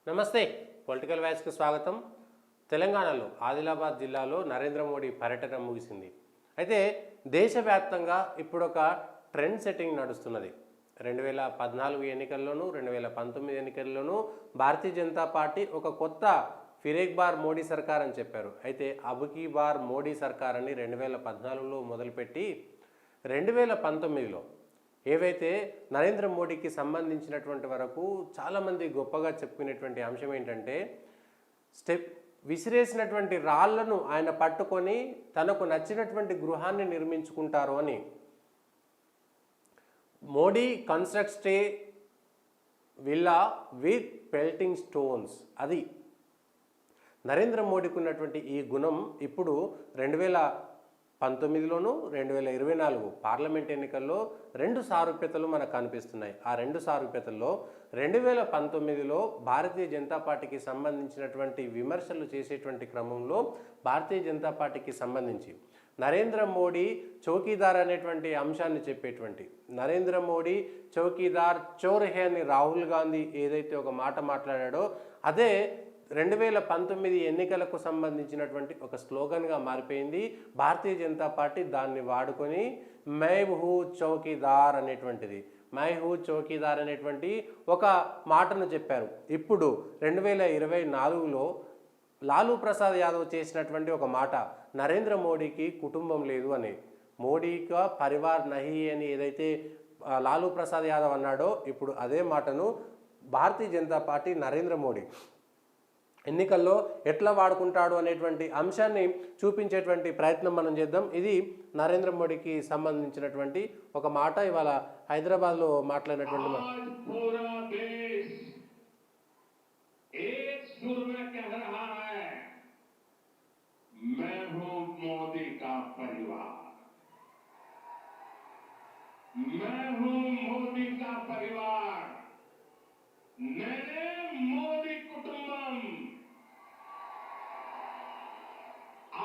నమస్తే. పొలిటికల్ వాయిస్కి స్వాగతం. తెలంగాణలో ఆదిలాబాద్ జిల్లాలో నరేంద్ర మోడీ పర్యటన ముగిసింది. అయితే దేశవ్యాప్తంగా ఇప్పుడు ఒక ట్రెండ్ సెట్టింగ్ నడుస్తున్నది. 2014 ఎన్నికల్లోనూ 2019 ఎన్నికల్లోనూ భారతీయ జనతా పార్టీ ఒక కొత్త ఫిరేక్ బార్ మోడీ సర్కార్ అని చెప్పారు. అయితే అబుకీ బార్ మోడీ సర్కార్ అని 2014లో మొదలుపెట్టి 2019లో ఏవైతే నరేంద్ర మోడీకి సంబంధించినటువంటి వరకు చాలామంది గొప్పగా చెప్పుకునేటువంటి అంశం ఏంటంటే విసిరేసినటువంటి రాళ్లను ఆయన పట్టుకొని తనకు నచ్చినటువంటి గృహాన్ని నిర్మించుకుంటారు అని. Modi constructs A villa with pelting stones. అది నరేంద్ర మోడీకి ఉన్నటువంటి ఈ గుణం ఇప్పుడు 2019లోను 2024 పార్లమెంట్ ఎన్నికల్లో రెండు సారూప్యతలు మనకు కనిపిస్తున్నాయి. ఆ రెండు సారూప్యతల్లో 2019లో భారతీయ జనతా పార్టీకి సంబంధించినటువంటి విమర్శలు చేసేటువంటి క్రమంలో భారతీయ జనతా పార్టీకి సంబంధించి నరేంద్ర మోడీ చౌకీదార్ అనేటువంటి అంశాన్ని చెప్పేటువంటి నరేంద్ర మోడీ చౌకీదార్ చోర్ హే అని రాహుల్ గాంధీ ఏదైతే ఒక మాట మాట్లాడాడో అదే 2019 ఎన్నికలకు సంబంధించినటువంటి ఒక స్లోగన్గా మారిపోయింది. భారతీయ జనతా పార్టీ దాన్ని వాడుకొని మై హూ చౌకీదార్ అనేటువంటిది చౌకీదార్ అనేటువంటి ఒక మాటను చెప్పారు. ఇప్పుడు 2024లో లాలూ ప్రసాద్ యాదవ్ చేసినటువంటి ఒక మాట, నరేంద్ర మోడీకి కుటుంబం లేదు అని, మోడీకా పరివార్ నహి అని ఏదైతే లాలూ ప్రసాద్ యాదవ్ అన్నాడో ఇప్పుడు అదే మాటను భారతీయ జనతా పార్టీ నరేంద్ర మోడీ ఎన్నికల్లో ఎట్లా వాడుకుంటాడు అనేటువంటి అంశాన్ని చూపించేటువంటి ప్రయత్నం మనం చేద్దాం. ఇది నరేంద్ర మోడీకి సంబంధించినటువంటి ఒక మాట. ఇవాళ హైదరాబాద్లో మాట్లాడినటువంటి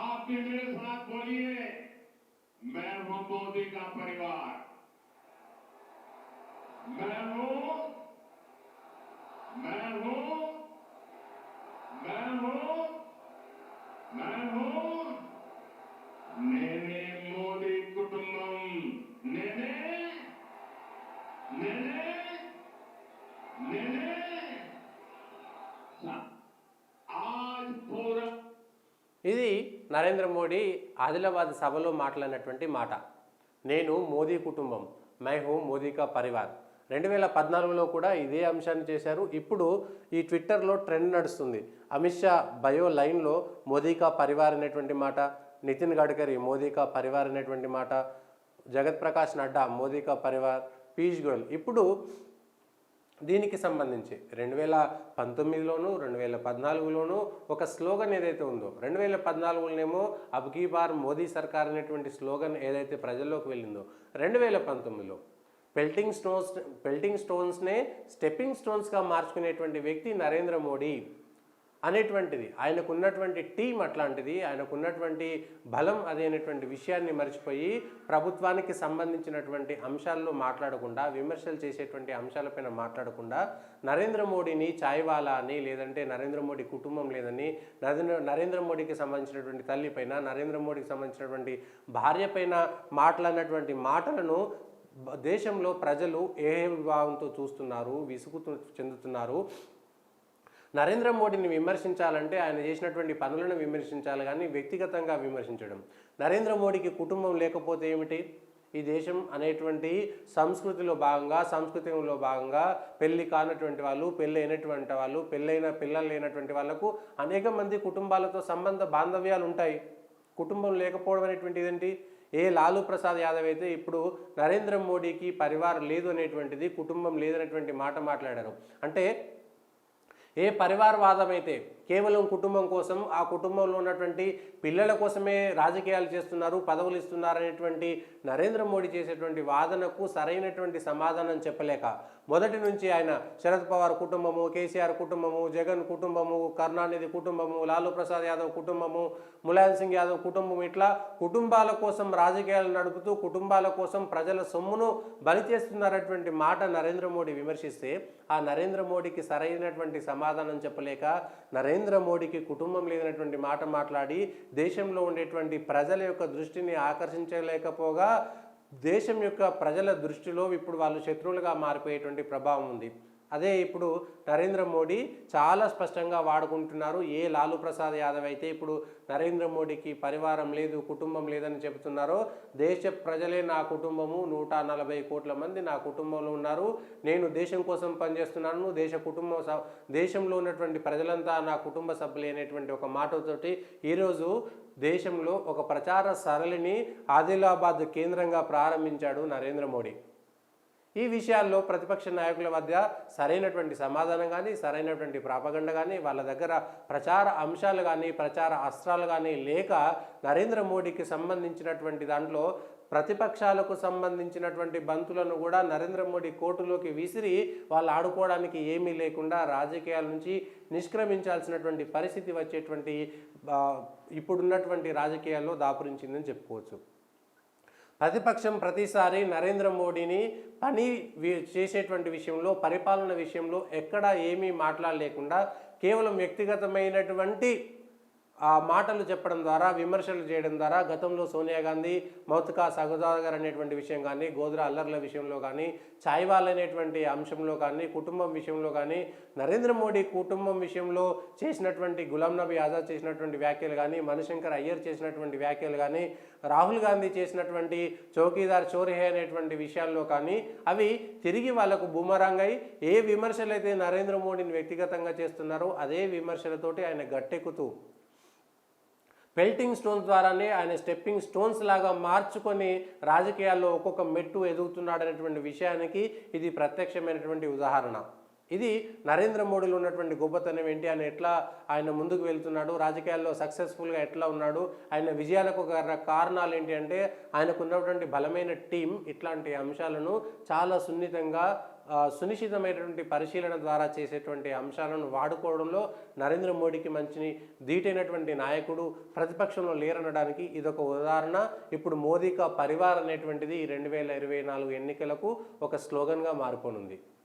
आप भी मेरे साथ बोलिए, मैं हूं मोदी का परिवार, मैं हूं मैं हूं मैं हूं मैं हूं నేనే మోదీ కుటుంబం, నేనే నేనే నేనే आज पूरा. ఇది నరేంద్ర మోడీ ఆదిలాబాద్ సభలో మాట్లాడినటువంటి మాట. నేను మోదీ కుటుంబం, మై హూ మోదీ కా పరివార్. 2014లో కూడా ఇదే అంశాన్ని చేశారు. ఇప్పుడు ఈ ట్విట్టర్లో ట్రెండ్ నడుస్తుంది. అమిత్ షా బయో లైన్లో మోదీ కా పరివార్ అనేటువంటి మాట, నితిన్ గడ్కరీ మోదీ కా పరివార్ అనేటువంటి మాట, జగత్ ప్రకాష్ నడ్డా మోదీ కా పరివార్, పీయూష్ గోయల్. ఇప్పుడు దీనికి సంబంధించి 2019లోను 2014లోను ఒక స్లోగన్ ఏదైతే ఉందో, 2014లోనేమో అబ్కీ బార్ మోదీ సర్కార్ అనేటువంటి స్లోగన్ ఏదైతే ప్రజల్లోకి వెళ్ళిందో, 2019లో పెల్టింగ్ స్టోన్స్నే స్టెప్పింగ్ స్టోన్స్గా మార్చుకునేటువంటి వ్యక్తి నరేంద్ర మోడీ అనేటువంటిది. ఆయనకున్నటువంటి టీం అట్లాంటిది, ఆయనకున్నటువంటి బలం అదేనటువంటి విషయాన్ని మర్చిపోయి ప్రభుత్వానికి సంబంధించినటువంటి అంశాల్లో మాట్లాడకుండా, విమర్శలు చేసేటువంటి అంశాలపైన మాట్లాడకుండా నరేంద్ర మోడీని చాయ్వాలా అని, లేదంటే నరేంద్ర మోడీ కుటుంబం లేదని, నరేంద్ర మోడీకి సంబంధించినటువంటి తల్లి పైన, నరేంద్ర మోడీకి సంబంధించినటువంటి భార్య పైన మాట్లాడినటువంటి మాటలను దేశంలో ప్రజలు ఏ విభావంతో చూస్తున్నారు, విసుగు చెందుతున్నారు. నరేంద్ర మోడీని విమర్శించాలంటే ఆయన చేసినటువంటి పనులను విమర్శించాలి కానీ వ్యక్తిగతంగా విమర్శించడం. నరేంద్ర మోడీకి కుటుంబం లేకపోతే ఏమిటి? ఈ దేశం అనేటువంటి సంస్కృతిలో భాగంగా పెళ్లి కానటువంటి వాళ్ళు, పెళ్ళి అయినటువంటి వాళ్ళు, పెళ్ళైన పిల్లలు లేనటువంటి వాళ్ళకు అనేక మంది కుటుంబాలతో బాంధవ్యాలు ఉంటాయి. కుటుంబం లేకపోవడం అనేటువంటిది ఏంటి? ఏ లాలూ ప్రసాద్ యాదవ్ అయితే ఇప్పుడు నరేంద్ర మోడీకి పరివార్ లేదు అనేటువంటిది, కుటుంబం లేదనేటువంటి మాట మాట్లాడారు. అంటే ఏ పరివారవాదం అయితే కేవలం కుటుంబం కోసం, ఆ కుటుంబంలో ఉన్నటువంటి పిల్లల కోసమే రాజకీయాలు చేస్తున్నారు, పదవులు ఇస్తున్నారు అనేటువంటి నరేంద్ర మోడీ చేసేటువంటి వాదనకు సరైనటువంటి సమాధానం చెప్పలేక మొదటి నుంచి ఆయన శరద్ పవార్ కుటుంబము, కేసీఆర్ కుటుంబము, జగన్ కుటుంబము, కరుణానిధి కుటుంబము, లాలూ ప్రసాద్ యాదవ్ కుటుంబము, ములాయం సింగ్ యాదవ్ కుటుంబం, ఇట్లా కుటుంబాల కోసం రాజకీయాలు నడుపుతూ కుటుంబాల కోసం ప్రజల సొమ్మును బలి చేస్తున్నారటువంటి మాట నరేంద్ర మోడీ విమర్శిస్తే ఆ నరేంద్ర మోడీకి సరైనటువంటి సమాధానం చెప్పలేక నరేంద్ర మోడీకి కుటుంబం లేనటువంటి మాట మాట్లాడి దేశంలో ఉండేటువంటి ప్రజల యొక్క దృష్టిని ఆకర్షించలేకపోగా దేశం యొక్క ప్రజల దృష్టిలో ఇప్పుడు వాళ్ళు శత్రువులుగా మారిపోయేటువంటి ప్రభావం ఉంది. అదే ఇప్పుడు నరేంద్ర మోడీ చాలా స్పష్టంగా వాడుకుంటున్నారు. ఏ లాలూ ప్రసాద్ యాదవ్ అయితే ఇప్పుడు నరేంద్ర మోడీకి పరివారం లేదు, కుటుంబం లేదని చెబుతున్నారో, దేశ ప్రజలే నా కుటుంబము, 140 కోట్ల మంది నా కుటుంబంలో ఉన్నారు, నేను దేశం కోసం పనిచేస్తున్నాను, దేశంలో ఉన్నటువంటి ప్రజలంతా నా కుటుంబ సభ్యులు అనేటువంటి ఒక మాటతోటి ఈరోజు దేశంలో ఒక ప్రచార సరళిని ఆదిలాబాద్ కేంద్రంగా ప్రారంభించాడు నరేంద్ర మోడీ. ఈ విషయాల్లో ప్రతిపక్ష నాయకుల మధ్య సరైనటువంటి సమాధానం కానీ, సరైనటువంటి ప్రాపగండ కానీ, వాళ్ళ దగ్గర ప్రచార అంశాలు కానీ, ప్రచార అస్త్రాలు కానీ లేక నరేంద్ర మోడీకి సంబంధించినటువంటి దాంట్లో ప్రతిపక్షాలకు సంబంధించినటువంటి బంతులను కూడా నరేంద్ర మోడీ కోర్టులోకి విసిరి వాళ్ళు ఆడుకోవడానికి ఏమీ లేకుండా రాజకీయాల నుంచి నిష్క్రమించాల్సినటువంటి పరిస్థితి వచ్చేటువంటి ఇప్పుడున్నటువంటి రాజకీయాల్లో దాపురించిందని చెప్పుకోవచ్చు. ప్రతిపక్షం ప్రతిసారి నరేంద్ర మోడీని చేసేటువంటి విషయంలో, పరిపాలన విషయంలో ఎక్కడా ఏమీ మాట్లాడలేకుండా కేవలం వ్యక్తిగతమైనటువంటి మాటలు చెప్పడం ద్వారా, విమర్శలు చేయడం ద్వారా గతంలో సోనియా గాంధీ, మౌతుకా సగదాగర్ అనేటువంటి విషయం కానీ, గోద్రా అల్లర్ల విషయంలో కానీ, చాయ్వాల్ అనేటువంటి అంశంలో కానీ, కుటుంబం విషయంలో కానీ, నరేంద్ర మోడీ కుటుంబం విషయంలో చేసినటువంటి గులాం నబీ ఆజాద్ చేసినటువంటి వ్యాఖ్యలు కానీ, మణిశంకర్ అయ్యర్ చేసినటువంటి వ్యాఖ్యలు కానీ, రాహుల్ గాంధీ చేసినటువంటి చౌకీదార్ చోరీ అనేటువంటి విషయాల్లో కానీ అవి తిరిగి వాళ్ళకు బూమరాంగ్ అయి ఏ విమర్శలు అయితే నరేంద్ర మోడీని వ్యక్తిగతంగా చేస్తున్నారో అదే విమర్శలతోటి ఆయన గట్టెక్కుతూ పెల్టింగ్ స్టోన్స్ ద్వారానే ఆయన స్టెప్పింగ్ స్టోన్స్ లాగా మార్చుకొని రాజకీయాల్లో ఒక్కొక్క మెట్టు ఎదుగుతున్నాడనేటువంటి విషయానికి ఇది ప్రత్యక్షమైనటువంటి ఉదాహరణ. ఇది నరేంద్ర మోడీలో ఉన్నటువంటి గొప్పతనం ఏంటి, ఆయన ఎట్లా ఆయన ముందుకు వెళ్తున్నాడు, రాజకీయాల్లో సక్సెస్ఫుల్గా ఎట్లా ఉన్నాడు, ఆయన విజయాలకు కారణాలు ఏంటి అంటే ఆయనకు ఉన్నటువంటి బలమైన టీం ఇట్లాంటి అంశాలను చాలా సునిశ్చితమైనటువంటి పరిశీలన ద్వారా చేసేటువంటి అంశాలను వాడుకోవడంలో నరేంద్ర మోడీకి మంచి ధీటైనటువంటి నాయకుడు ప్రతిపక్షంలో లేరనడానికి ఇదొక ఉదాహరణ. ఇప్పుడు మోదీ కా పరివార్ అనేటువంటిది 2024 ఎన్నికలకు ఒక స్లోగన్గా మారిపోనుంది.